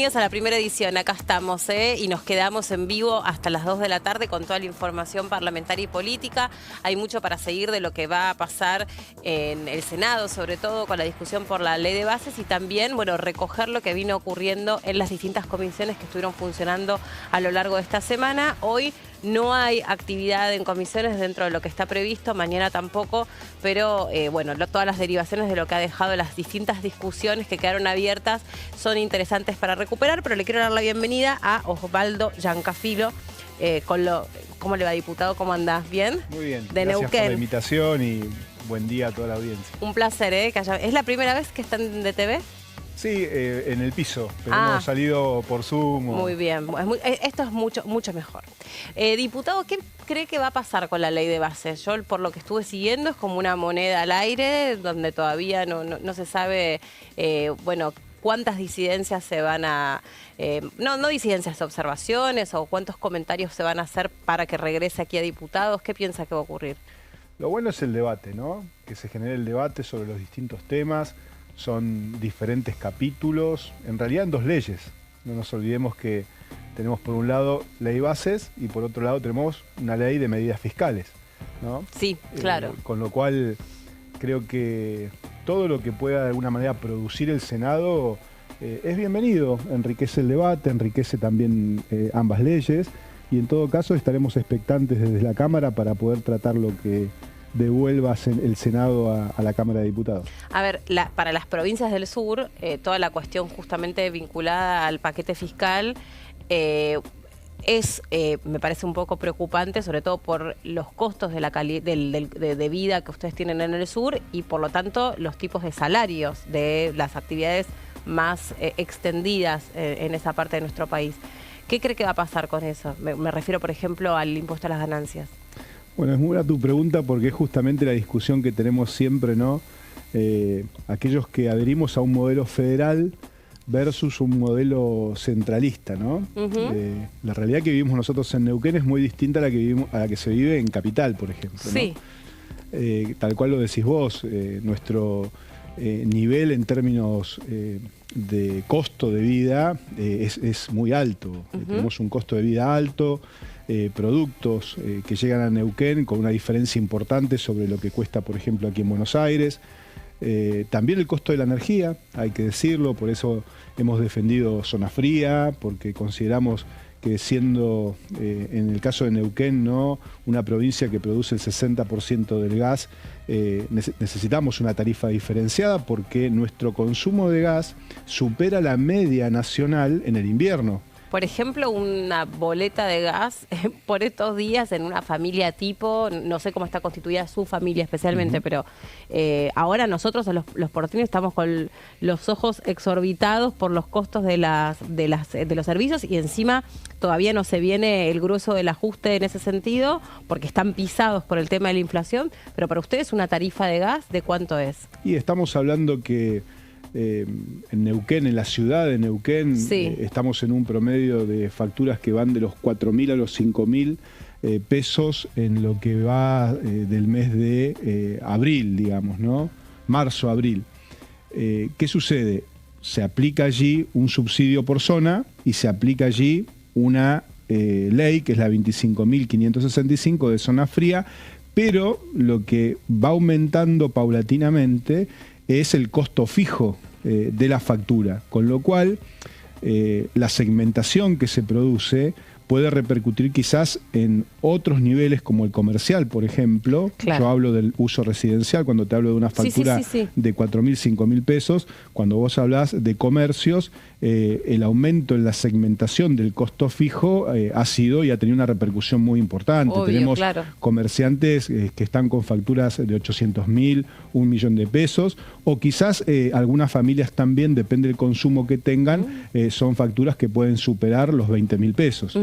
bienvenidos a la primera edición. Acá estamos, y nos quedamos en vivo hasta las 2 de la tarde con toda la información parlamentaria y política. Hay mucho para seguir de lo que va a pasar en el Senado, sobre todo con la discusión por la ley de bases y también, bueno, recoger lo que vino ocurriendo en las distintas comisiones que estuvieron funcionando a lo largo de esta semana. Hoy no hay actividad en comisiones dentro de lo que está previsto, mañana tampoco, pero bueno, todas las derivaciones de lo que ha dejado las distintas discusiones que quedaron abiertas son interesantes para recuperar, pero le quiero dar la bienvenida a Osvaldo Giancafilo. ¿Cómo le va, diputado? ¿Cómo andás? ¿Bien? Muy bien, de gracias Neuquén. por la invitación y buen día a toda la audiencia. Un placer, ¿Es la primera vez que están de TV? Sí, en el piso, pero hemos salido por Zoom. Muy bien, esto es mucho mejor. Diputado, ¿qué cree que va a pasar con la ley de bases? Yo, por lo que estuve siguiendo, es como una moneda al aire, donde todavía no se sabe, bueno, cuántas disidencias se van a... no disidencias, observaciones o cuántos comentarios se van a hacer para que regrese aquí a diputados. ¿Qué piensa que va a ocurrir? Lo bueno es el debate, ¿no? Que se genere el debate sobre los distintos temas. Son diferentes capítulos, en realidad en dos leyes. No nos olvidemos que tenemos por un lado ley bases y por otro lado tenemos una ley de medidas fiscales, ¿no? Sí, claro. Con lo cual creo que todo lo que pueda de alguna manera producir el Senado es bienvenido, enriquece el debate, enriquece también ambas leyes y en todo caso estaremos expectantes desde la Cámara para poder tratar lo que devuelva el Senado a la Cámara de Diputados. A ver, para las provincias del sur, toda la cuestión justamente vinculada al paquete fiscal me parece un poco preocupante, sobre todo por los costos de, de vida que ustedes tienen en el sur y por lo tanto los tipos de salarios de las actividades más extendidas en esa parte de nuestro país. ¿Qué cree que va a pasar con eso? Me refiero, por ejemplo, al impuesto a las ganancias. Bueno, es muy buena tu pregunta porque es justamente la discusión que tenemos siempre, ¿no? Aquellos que adherimos a un modelo federal versus un modelo centralista, ¿no? La realidad que vivimos nosotros en Neuquén es muy distinta a la que se vive en Capital, por ejemplo, ¿no? Sí. Tal cual lo decís vos, nuestro nivel en términos de costo de vida es muy alto. Tenemos un costo de vida alto, productos que llegan a Neuquén con una diferencia importante sobre lo que cuesta, por ejemplo, aquí en Buenos Aires. También el costo de la energía, hay que decirlo, por eso hemos defendido zona fría, porque consideramos que siendo, en el caso de Neuquén, ¿no?, una provincia que produce el 60% del gas, necesitamos una tarifa diferenciada porque nuestro consumo de gas supera la media nacional en el invierno. Por ejemplo, una boleta de gas por estos días en una familia tipo, no sé cómo está constituida su familia especialmente, pero ahora nosotros los porteños estamos con los ojos exorbitados por los costos de los servicios y encima todavía no se viene el grueso del ajuste en ese sentido porque están pisados por el tema de la inflación, pero para ustedes una tarifa de gas, ¿de cuánto es? Y estamos hablando que en Neuquén, en la ciudad de Neuquén, estamos en un promedio de facturas que van de los 4.000 a los 5.000 pesos en lo que va del mes de abril, digamos, ¿no? Marzo-abril. ¿Qué sucede? Se aplica allí un subsidio por zona y se aplica allí una ley que es la 25.565 de zona fría, pero lo que va aumentando paulatinamente es el costo fijo de la factura, con lo cual la segmentación que se produce puede repercutir quizás en otros niveles como el comercial, por ejemplo. Claro. Yo hablo del uso residencial cuando te hablo de una factura de 4.000, 5.000 pesos. Cuando vos hablás de comercios, el aumento en la segmentación del costo fijo ha sido y ha tenido una repercusión muy importante. Obvio, tenemos comerciantes que están con facturas de 800.000, 1 millón de pesos, o quizás algunas familias también, depende del consumo que tengan, son facturas que pueden superar los 20.000 pesos.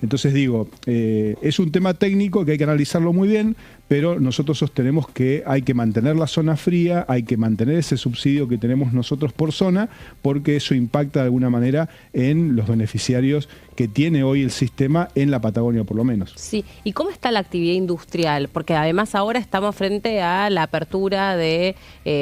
Entonces digo, es un tema técnico que hay que analizarlo muy bien, pero nosotros sostenemos que hay que mantener la zona fría, hay que mantener ese subsidio que tenemos nosotros por zona, porque eso impacta de alguna manera en los beneficiarios que tiene hoy el sistema en la Patagonia, por lo menos. Sí, ¿y cómo está la actividad industrial? Porque además ahora estamos frente a la apertura de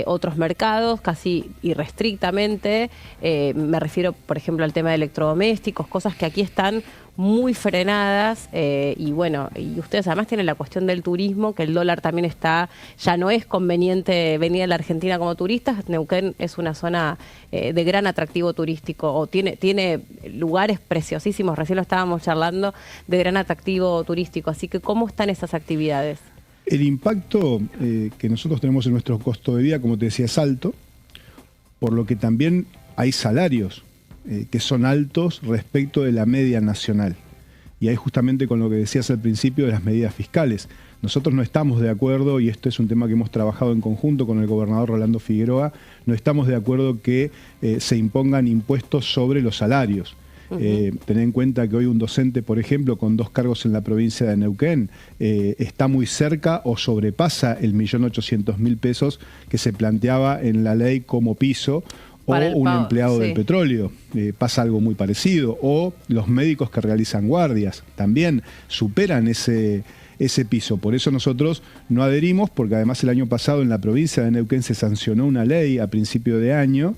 otros mercados, casi irrestrictamente. Me refiero, por ejemplo, al tema de electrodomésticos, cosas que aquí están muy frenadas, y bueno, y ustedes además tienen la cuestión del turismo, que el dólar también está, ya no es conveniente venir a la Argentina como turistas. Neuquén es una zona de gran atractivo turístico, o tiene lugares preciosísimos, recién lo estábamos charlando, de gran atractivo turístico, así que ¿cómo están esas actividades? El impacto que nosotros tenemos en nuestro costo de vida, como te decía, es alto, por lo que también hay salarios que son altos respecto de la media nacional. Y ahí justamente con lo que decías al principio de las medidas fiscales. Nosotros no estamos de acuerdo, y esto es un tema que hemos trabajado en conjunto con el gobernador Rolando Figueroa, no estamos de acuerdo que se impongan impuestos sobre los salarios. Ten en cuenta que hoy un docente, por ejemplo, con 2 cargos en la provincia de Neuquén, está muy cerca o sobrepasa el 1.800.000 pesos que se planteaba en la ley como piso, o un empleado del petróleo, pasa algo muy parecido, o los médicos que realizan guardias, también superan ese piso. Por eso nosotros no adherimos, porque además el año pasado en la provincia de Neuquén se sancionó una ley a principio de año.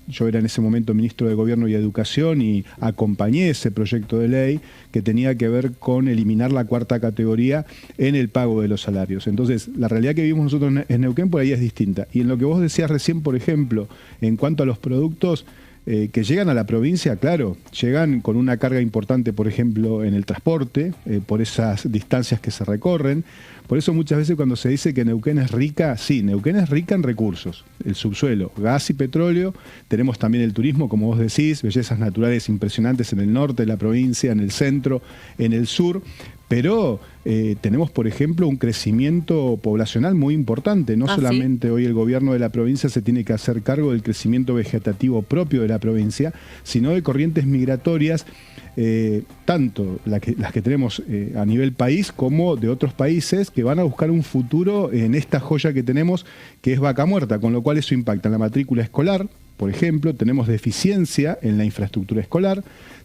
Yo era en ese momento ministro de Gobierno y Educación y acompañé ese proyecto de ley que tenía que ver con eliminar la 4ª categoría en el pago de los salarios. Entonces, la realidad que vivimos nosotros en Neuquén por ahí es distinta. Y en lo que vos decías recién, por ejemplo, en cuanto a los productos que llegan a la provincia, claro, llegan con una carga importante, por ejemplo, en el transporte, por esas distancias que se recorren. Por eso muchas veces cuando se dice que Neuquén es rica, sí, Neuquén es rica en recursos, el subsuelo, gas y petróleo, tenemos también el turismo, como vos decís, bellezas naturales impresionantes en el norte de la provincia, en el centro, en el sur, pero tenemos, por ejemplo, un crecimiento poblacional muy importante. No solamente hoy el gobierno de la provincia se tiene que hacer cargo del crecimiento vegetativo propio de la provincia, sino de corrientes migratorias, tanto las que tenemos a nivel país como de otros países que van a buscar un futuro en esta joya que tenemos, que es Vaca Muerta, con lo cual eso impacta en la matrícula escolar. Por ejemplo, tenemos deficiencia en la infraestructura escolar.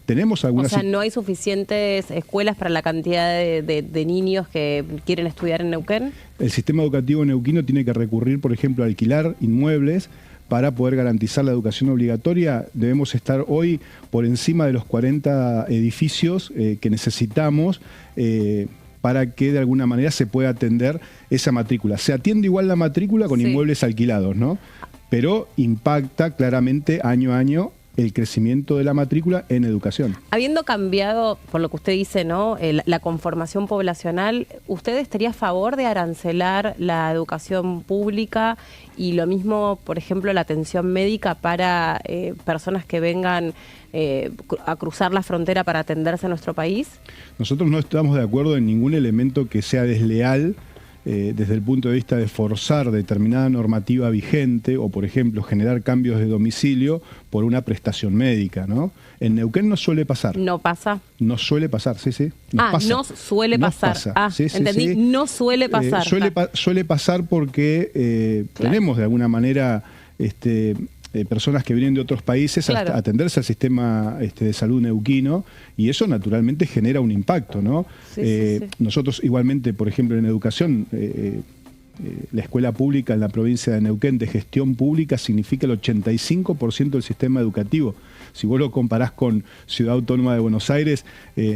Tenemos algunas... O sea, ¿no hay suficientes escuelas para la cantidad de niños que quieren estudiar en Neuquén? El sistema educativo neuquino tiene que recurrir, por ejemplo, a alquilar inmuebles para poder garantizar la educación obligatoria. Debemos estar hoy por encima de los 40 edificios que necesitamos para que de alguna manera se pueda atender esa matrícula. Se atiende igual la matrícula con inmuebles alquilados, ¿no? Pero impacta claramente año a año el crecimiento de la matrícula en educación. Habiendo cambiado, por lo que usted dice, ¿no?, la conformación poblacional, ¿usted estaría a favor de arancelar la educación pública y lo mismo, por ejemplo, la atención médica para personas que vengan a cruzar la frontera para atenderse a nuestro país? Nosotros no estamos de acuerdo en ningún elemento que sea desleal desde el punto de vista de forzar determinada normativa vigente o, por ejemplo, generar cambios de domicilio por una prestación médica, ¿no? En Neuquén no suele pasar. ¿No pasa? No suele pasar, sí. No suele pasar. Sí, entendí, sí. No suele pasar. Suele pasar porque tenemos de alguna manera... personas que vienen de otros países a atenderse al sistema de salud neuquino, y eso naturalmente genera un impacto, ¿no? Sí. Nosotros igualmente, por ejemplo, en educación, la escuela pública en la provincia de Neuquén de gestión pública significa el 85% del sistema educativo. Si vos lo comparás con Ciudad Autónoma de Buenos Aires,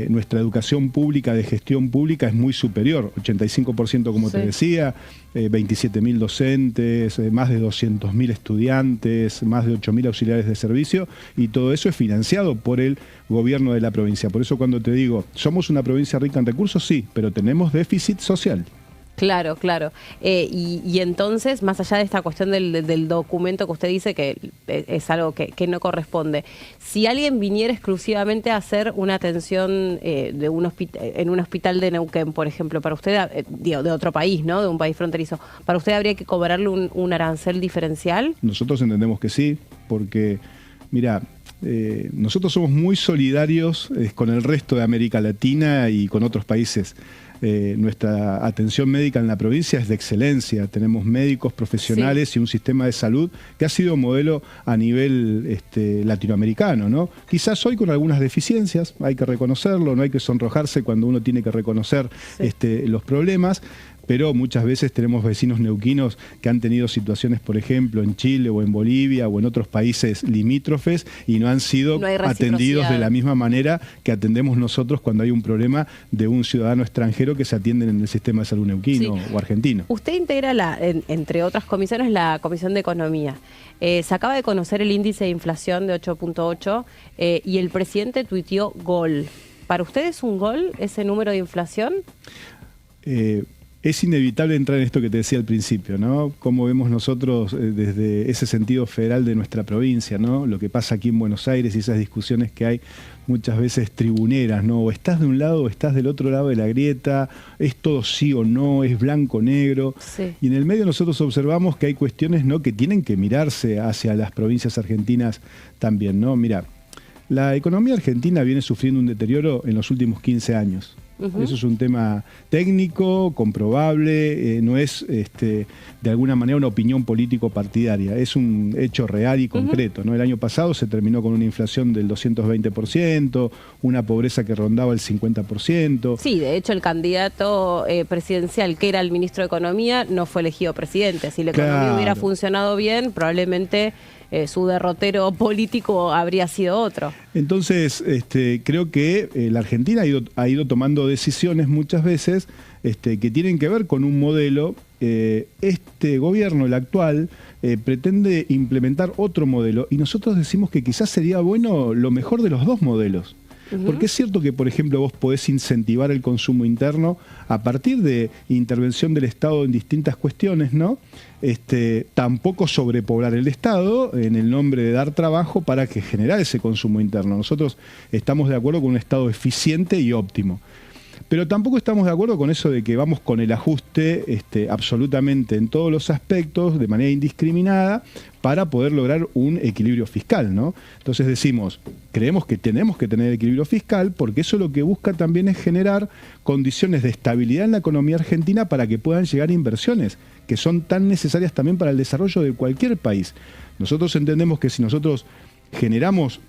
nuestra educación pública de gestión pública es muy superior, 85% como te decía, 27.000 docentes, más de 200.000 estudiantes, más de 8.000 auxiliares de servicio, y todo eso es financiado por el gobierno de la provincia. Por eso cuando te digo, ¿somos una provincia rica en recursos? Sí, pero tenemos déficit social. Claro. Y entonces, más allá de esta cuestión del documento que usted dice que es algo que no corresponde, si alguien viniera exclusivamente a hacer una atención en un hospital de Neuquén, por ejemplo, para usted, de otro país, ¿no?, de un país fronterizo, ¿para usted habría que cobrarle un arancel diferencial? Nosotros entendemos que sí, porque, mira, nosotros somos muy solidarios con el resto de América Latina y con otros países. nuestra atención médica en la provincia es de excelencia. Tenemos médicos profesionales y un sistema de salud que ha sido modelo a nivel latinoamericano, ¿no? Quizás hoy con algunas deficiencias, hay que reconocerlo, no hay que sonrojarse cuando uno tiene que reconocer los problemas, pero muchas veces tenemos vecinos neuquinos que han tenido situaciones, por ejemplo, en Chile o en Bolivia o en otros países limítrofes y no han sido atendidos de la misma manera que atendemos nosotros cuando hay un problema de un ciudadano extranjero que se atiende en el sistema de salud neuquino o argentino. Usted integra, entre otras comisiones, la Comisión de Economía. Se acaba de conocer el índice de inflación de 8.8 y el presidente tuiteó gol. ¿Para usted es un gol ese número de inflación? Es inevitable entrar en esto que te decía al principio, ¿no? Cómo vemos nosotros desde ese sentido federal de nuestra provincia, ¿no? Lo que pasa aquí en Buenos Aires y esas discusiones que hay muchas veces tribuneras, ¿no? O estás de un lado o estás del otro lado de la grieta, es todo sí o no, es blanco o negro. Sí. Y en el medio nosotros observamos que hay cuestiones, ¿no?, que tienen que mirarse hacia las provincias argentinas también, ¿no? Mira, la economía argentina viene sufriendo un deterioro en los últimos 15 años. Eso es un tema técnico, comprobable, no es de alguna manera una opinión político-partidaria, es un hecho real y concreto, ¿no? El año pasado se terminó con una inflación del 220%, una pobreza que rondaba el 50%. Sí, de hecho el candidato presidencial, que era el ministro de Economía, no fue elegido presidente. Si la economía hubiera funcionado bien, probablemente su derrotero político habría sido otro. Entonces, creo que la Argentina ha ido tomando decisiones muchas veces que tienen que ver con un modelo. Este gobierno, el actual, pretende implementar otro modelo y nosotros decimos que quizás sería bueno lo mejor de los dos modelos. Porque es cierto que, por ejemplo, vos podés incentivar el consumo interno a partir de intervención del Estado en distintas cuestiones, ¿no? Tampoco sobrepoblar el Estado en el nombre de dar trabajo para que generar ese consumo interno. Nosotros estamos de acuerdo con un Estado eficiente y óptimo. Pero tampoco estamos de acuerdo con eso de que vamos con el ajuste absolutamente en todos los aspectos, de manera indiscriminada, para poder lograr un equilibrio fiscal, ¿no? Entonces decimos, creemos que tenemos que tener equilibrio fiscal porque eso lo que busca también es generar condiciones de estabilidad en la economía argentina para que puedan llegar inversiones, que son tan necesarias también para el desarrollo de cualquier país. Nosotros entendemos que si nosotros generamos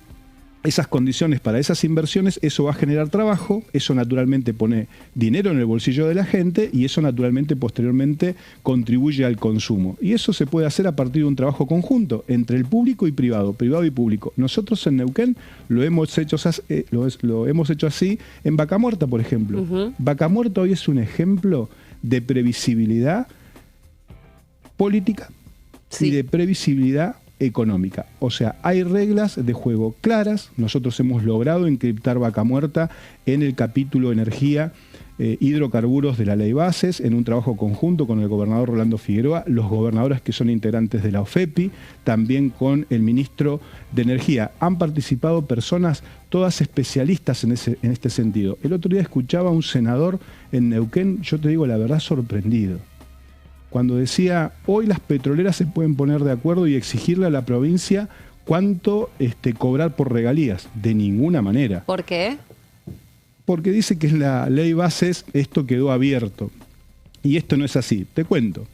esas condiciones para esas inversiones, eso va a generar trabajo, eso naturalmente pone dinero en el bolsillo de la gente y eso naturalmente posteriormente contribuye al consumo. Y eso se puede hacer a partir de un trabajo conjunto entre el público y privado y público. Nosotros en Neuquén lo hemos hecho así en Vaca Muerta, por ejemplo. Vaca Muerta hoy es un ejemplo de previsibilidad política y de previsibilidad económica. O sea, hay reglas de juego claras. Nosotros hemos logrado encriptar Vaca Muerta en el capítulo energía, hidrocarburos de la ley bases, en un trabajo conjunto con el gobernador Rolando Figueroa, los gobernadores que son integrantes de la OFEPI, también con el ministro de Energía. Han participado personas todas especialistas en este sentido. El otro día escuchaba a un senador en Neuquén, yo te digo la verdad, sorprendido, cuando decía, hoy las petroleras se pueden poner de acuerdo y exigirle a la provincia cuánto cobrar por regalías. De ninguna manera. ¿Por qué? Porque dice que en la ley bases esto quedó abierto. Y esto no es así. Te cuento.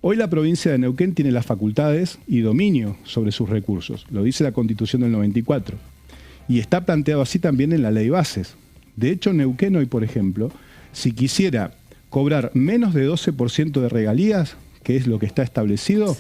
Hoy la provincia de Neuquén tiene las facultades y dominio sobre sus recursos. Lo dice la Constitución del 94. Y está planteado así también en la ley bases. De hecho, Neuquén hoy, por ejemplo, si quisiera cobrar menos de 12% de regalías, que es lo que está establecido,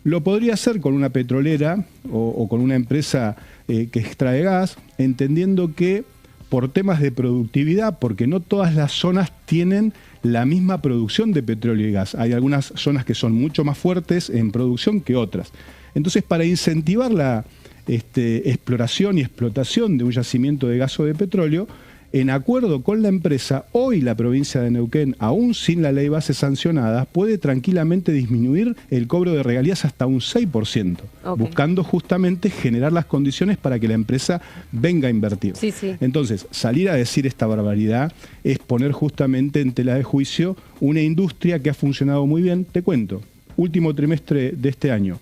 lo podría hacer con una petrolera o con una empresa que extrae gas, entendiendo que por temas de productividad, porque no todas las zonas tienen la misma producción de petróleo y gas. Hay algunas zonas que son mucho más fuertes en producción que otras. Entonces, para incentivar la exploración y explotación de un yacimiento de gas o de petróleo, en acuerdo con la empresa, hoy la provincia de Neuquén, aún sin la ley base sancionada, puede tranquilamente disminuir el cobro de regalías hasta un 6%, buscando justamente generar las condiciones para que la empresa venga a invertir. Entonces, salir a decir esta barbaridad es poner justamente en tela de juicio una industria que ha funcionado muy bien. Te cuento, último trimestre de este año,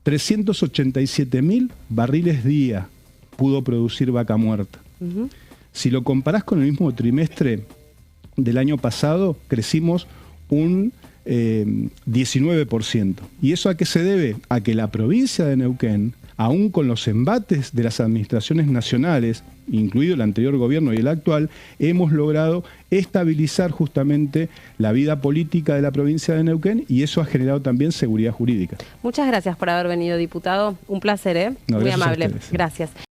387.000 barriles día pudo producir Vaca Muerta. Si lo comparás con el mismo trimestre del año pasado crecimos un 19%. ¿Y eso a qué se debe? A que la provincia de Neuquén, aún con los embates de las administraciones nacionales, incluido el anterior gobierno y el actual, hemos logrado estabilizar justamente la vida política de la provincia de Neuquén, y eso ha generado también seguridad jurídica. Muchas gracias por haber venido, diputado. Un placer, ¿eh? No, muy amable. A ustedes. Gracias.